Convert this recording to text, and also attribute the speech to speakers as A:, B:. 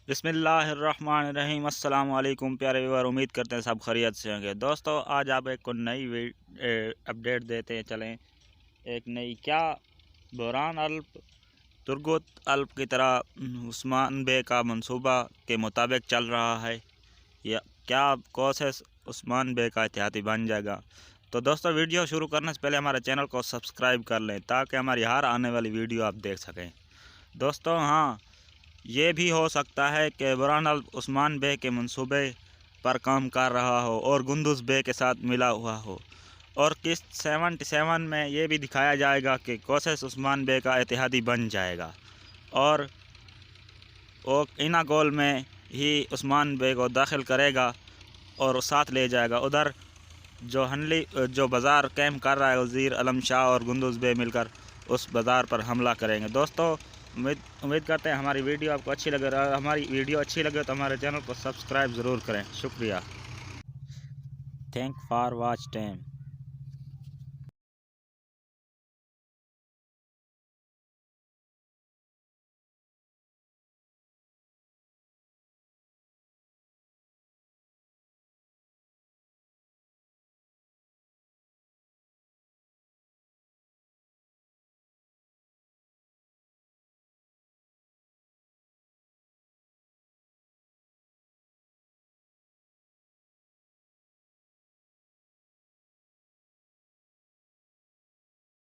A: बिस्मिल्लाहिर्रहमानिर्रहीम। अस्सलाम वालेकुम प्यारे व्यूअर, उम्मीद करते हैं सब खैरियत से होंगे। दोस्तों आज आप एक को नई अपडेट देते हैं चलें। एक नई क्या बुरहान अल्प तुर्गुत अल्प की तरह उस्मान बे का मंसूबा के मुताबिक चल रहा है या क्या कोशिश उस्मान बे का इत्तेहादी बन जाएगा। तो दोस्तों वीडियो शुरू करने से पहले हमारे चैनल को सब्सक्राइब कर लें ताकि हमारी हर आने वाली वीडियो आप देख सकें। दोस्तों हाँ, ये भी हो सकता है कि बुरहान अल्प उस्मान बे के मंसूबे पर काम कर रहा हो और कुंदुज बे के साथ मिला हुआ हो, और किस्त 77 में ये भी दिखाया जाएगा कि कोशिश उस्मान बे का इत्तेहादी बन जाएगा और वो इना गोल में ही उस्मान बे को दाखिल करेगा और साथ ले जाएगा। उधर जो बाज़ार कैम्प कर रहा है वज़ीर आलम शाह और कुंदुज बे मिलकर उस बाज़ार पर हमला करेंगे। दोस्तों उम्मीद करते हैं हमारी वीडियो आपको अच्छी लगे। हमारी वीडियो अच्छी लगे तो हमारे चैनल को सब्सक्राइब ज़रूर करें। शुक्रिया। Thank for watch time.